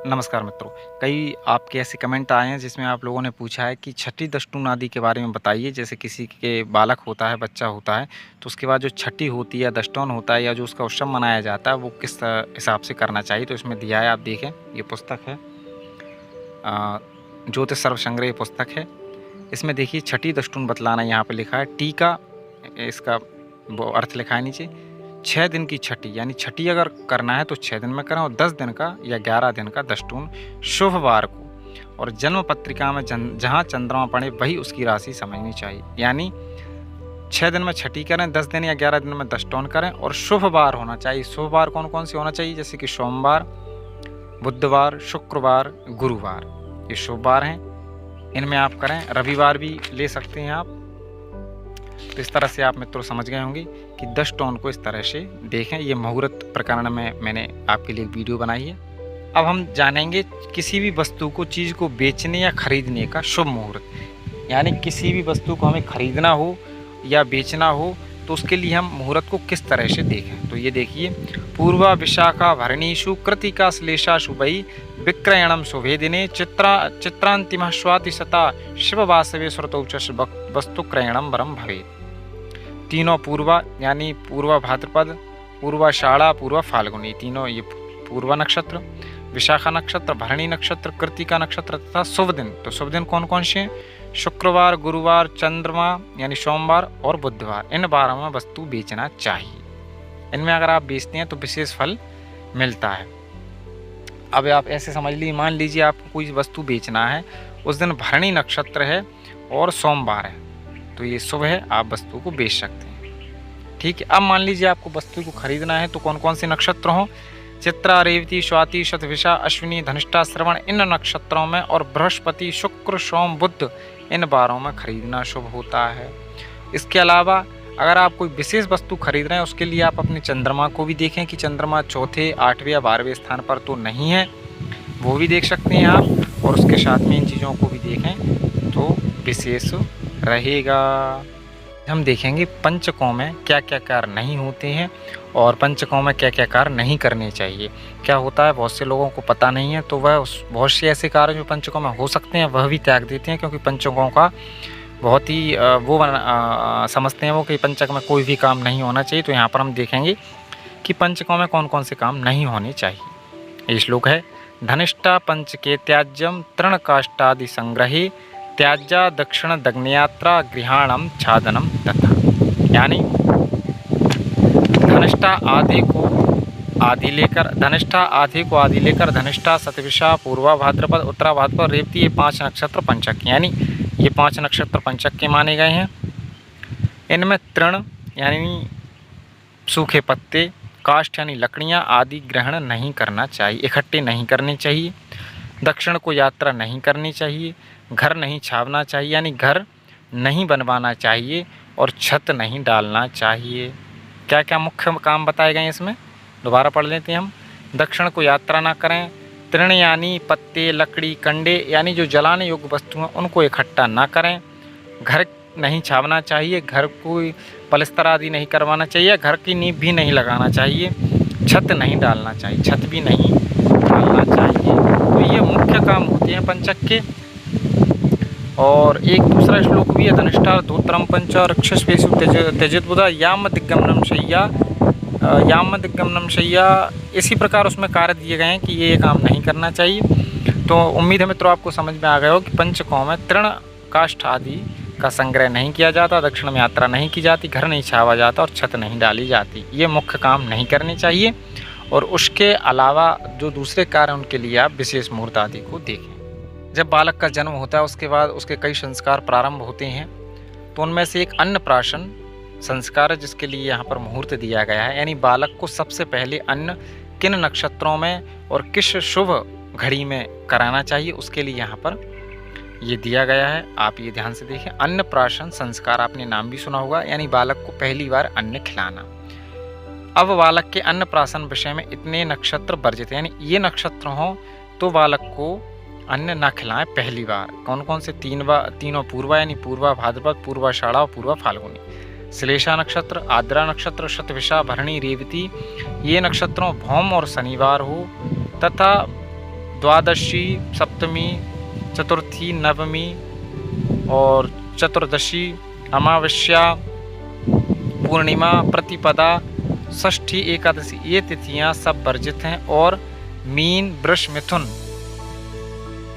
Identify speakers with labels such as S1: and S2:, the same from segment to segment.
S1: नमस्कार मित्रों। कई आपके ऐसे कमेंट आए हैं जिसमें आप लोगों ने पूछा है कि छठी दशटून आदि के बारे में बताइए। जैसे किसी के बालक होता है, बच्चा होता है, तो उसके बाद जो छठी होती है, दशटोन होता है या जो उसका उत्सव मनाया जाता है वो किस हिसाब से करना चाहिए। तो इसमें दिया है, आप देखें, ये पुस्तक है ज्योतिष सर्व संग्रह पुस्तक है। इसमें देखिए छठी दशटून बतलाना यहाँ पे लिखा है। टीका इसका वो अर्थ लिखा है नीचे। 6 दिन की छठी, यानी छठी अगर करना है तो 6 दिन में करें और 10 दिन का या 11 दिन का दशटून शुभवार को, और जन्म पत्रिका में जहाँ चंद्रमा पड़े वही उसकी राशि समझनी चाहिए। यानी 6 दिन में छठी करें, 10 दिन या 11 दिन में दशटून करें, और शुभवार होना चाहिए। शुभवार कौन कौन से होना चाहिए? जैसे कि सोमवार, बुधवार, शुक्रवार, गुरुवार, ये शुभवार हैं, इनमें आप करें। रविवार भी ले सकते हैं आप। तो इस तरह से आप मित्रों समझ गए होंगे कि दशटोन को इस तरह से देखें। ये मुहूर्त प्रकरण में मैंने आपके लिए एक वीडियो बनाई है। अब हम जानेंगे किसी भी वस्तु को, चीज़ को बेचने या खरीदने का शुभ मुहूर्त। यानी किसी भी वस्तु को हमें खरीदना हो या बेचना हो तो उसके लिए हम मुहूर्त को किस तरह से देखें। तो ये देखिए, पूर्वा विशाखा भरणीषु कृतिका श्लेषाशु वै विक्रयणम शुभे दिने चित्रांतिम स्वातिशता शिव वासवे श्रुतौ च वस्तु क्रयणम वरम भवेत्। तीनों पूर्वा, यानी पूर्वा भाद्रपद, पूर्वाषाढ़ा, पूर्वा फाल्गुनी, तीनों ये पूर्वा नक्षत्र, विशाखा नक्षत्र, भरणी नक्षत्र, कृतिका नक्षत्र तथा शुभ दिन। तो शुभ दिन कौन कौन से हैं? शुक्रवार, गुरुवार, चंद्रमा यानी सोमवार और बुधवार। इन बारों में वस्तु बेचना चाहिए। इनमें अगर आप बेचते हैं तो विशेष फल मिलता है। अब आप ऐसे समझ लीजिए, मान लीजिए आपको कोई वस्तु बेचना है, उस दिन भरणी नक्षत्र है और सोमवार है, तो ये शुभ है, आप वस्तु को बेच सकते हैं। ठीक है। अब मान लीजिए आपको वस्तु को खरीदना है तो कौन कौन से नक्षत्र हों? चित्रा, रेवती, स्वाति, शतभिषा, अश्विनी, धनिष्ठा, श्रवण, इन नक्षत्रों में, और बृहस्पति, शुक्र, सोम, बुध, इन बारों में खरीदना शुभ होता है। इसके अलावा अगर आप कोई विशेष वस्तु खरीद रहे हैं उसके लिए आप अपने चंद्रमा को भी देखें कि चंद्रमा चौथे, 8वें या 12वें स्थान पर तो नहीं है, वो भी देख सकते हैं आप। और उसके साथ में इन चीज़ों को भी देखें तो विशेष रहेगा। हम देखेंगे पंचकों में क्या क्या कार्य नहीं होते हैं और पंचकों में क्या क्या कार्य नहीं करने चाहिए। क्या होता है, बहुत से लोगों को पता नहीं है, तो वह बहुत से ऐसे कार्य जो पंचकों में हो सकते हैं वह भी त्याग देते हैं, क्योंकि पंचकों का बहुत ही समझते हैं वो कि पंचक में कोई भी काम नहीं होना चाहिए। तो यहाँ पर हम देखेंगे कि पंचकों में कौन कौन से काम नहीं होने चाहिए। ये श्लोक है, धनिष्ठा पंचके त्याज्यम तृणकाष्ठादि संग्रहे त्याज्या दक्षिण दग्नयात्रा गृहाणम छादनम तथा। यानी धनिष्ठा आदि को आदि लेकर धनिष्ठा, शतभिषा, पूर्वा भाद्रपद, उत्तरा भाद्रपद, रेवती, ये 5 नक्षत्र पंचक, यानी ये 5 नक्षत्र पंचक के माने गए हैं। इनमें तृण यानी सूखे पत्ते, काष्ठ यानी लकड़ियाँ आदि ग्रहण नहीं करना चाहिए, इकट्ठे नहीं करने चाहिए। दक्षिण को यात्रा नहीं करनी चाहिए, घर नहीं छावना चाहिए यानी घर नहीं बनवाना चाहिए, और छत नहीं डालना चाहिए। क्या क्या मुख्य काम बताए गए हैं इसमें, दोबारा पढ़ लेते हैं हम। दक्षिण को यात्रा ना करें, तृण यानी पत्ते, लकड़ी, कंडे यानी जो जलाने योग्य वस्तु हैं उनको इकट्ठा ना करें। घर नहीं छावना चाहिए, घर को पलस्तर आदि नहीं करवाना चाहिए, घर की नींव भी नहीं लगाना चाहिए, छत नहीं डालना चाहिए, छत भी नहीं डालना चाहिए। तो ये मुख्य काम होते हैं पंचक के। और एक दूसरा श्लोक भी है, धनिष्ठा धोत्रम पंच रक्षस्वेषु त्यजेत बुधा याम दिग्गमनम शय्या। इसी प्रकार उसमें कार्य दिए गए हैं कि ये काम नहीं करना चाहिए। तो उम्मीद है मित्रों आपको समझ में आ गया हो कि पंचकों में तृण, काष्ठ आदि का संग्रह नहीं किया जाता, दक्षिण में यात्रा नहीं की जाती, घर नहीं छावा जाता और छत नहीं डाली जाती। ये मुख्य काम नहीं करने चाहिए। और उसके अलावा जो दूसरे कार्य उनके लिए आप विशेष मुहूर्त आदि को देखें। जब बालक का जन्म होता है उसके बाद उसके कई संस्कार प्रारंभ होते हैं, तो उनमें से एक अन्नप्राशन संस्कार है जिसके लिए यहाँ पर मुहूर्त दिया गया है। यानी बालक को सबसे पहले अन्न किन नक्षत्रों में और किस शुभ घड़ी में कराना चाहिए, उसके लिए यहाँ पर ये दिया गया है। आप ये ध्यान से देखें, अन्नप्राशन संस्कार, आपने नाम भी सुना होगा, यानी बालक को पहली बार अन्न खिलाना। अब बालक के अन्नप्राशन विषय में इतने नक्षत्र वर्जित हैं, यानी ये नक्षत्र हों तो बालक को अन्न ना खिलाएं पहली बार। कौन कौन से? तीनों पूर्वा यानी पूर्वा भाद्रपद, पूर्वाषाढ़ा और पूर्वा फाल्गुनी। श्लेषा नक्षत्र, आद्रा नक्षत्र, शतभिषा, भरणी, रेवती, ये नक्षत्रों भौम और शनिवार हो, तथा द्वादशी, सप्तमी, चतुर्थी, नवमी और चतुर्दशी, अमावस्या, पूर्णिमा, प्रतिपदा, षष्ठी, एकादशी, ये तिथियां सब वर्जित हैं। और मीन, वृष, मिथुन,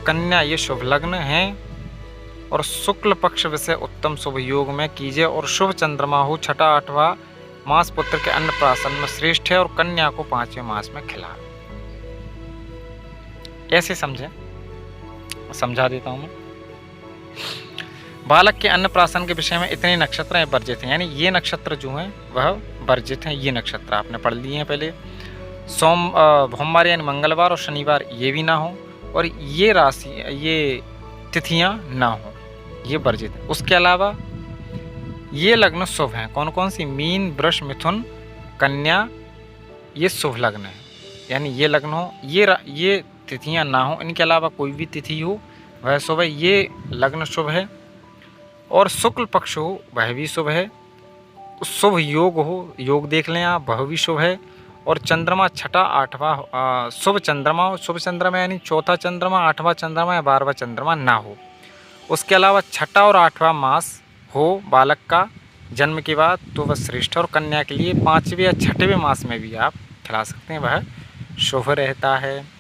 S1: कन्या ये शुभ लग्न हैं। और शुक्ल पक्ष विषय उत्तम शुभ योग में कीजिए। और शुभ चंद्रमा हो, छठा आठवां मास पुत्र के अन्नप्राशन में श्रेष्ठ है। और कन्या को 5वें मास में खिलाए। ऐसे समझे, समझा देता हूं मैं। बालक के अन्नप्राशन के विषय में इतने नक्षत्र वर्जित हैं, यानी ये नक्षत्र जो हैं वह वर्जित हैं। ये नक्षत्र आपने पढ़ लिए हैं पहले। सोमवार यानी मंगलवार और शनिवार ये भी ना हो, और ये राशि, ये तिथियां ना हो, ये वर्जित है। उसके अलावा ये लग्न शुभ हैं। कौन कौन सी? मीन, वृष, मिथुन, कन्या, ये शुभ लग्न है। यानी ये लग्न हो, ये तिथियां ना हो, इनके अलावा कोई भी तिथि हो वह शुभ है। ये लग्न शुभ है। और शुक्ल पक्ष हो वह भी शुभ है। शुभ योग हो, योग देख लें आप, वह भी शुभ है। और चंद्रमा छठा आठवां शुभ चंद्रमा हो, शुभ चंद्रमा यानी चौथा चंद्रमा, आठवां चंद्रमा या 12वां चंद्रमा ना हो। उसके अलावा छठा और आठवां मास हो बालक का जन्म के बाद तो वह श्रेष्ठ। और कन्या के लिए 5वें या 6वें मास में भी आप खिला सकते हैं, वह शुभ रहता है।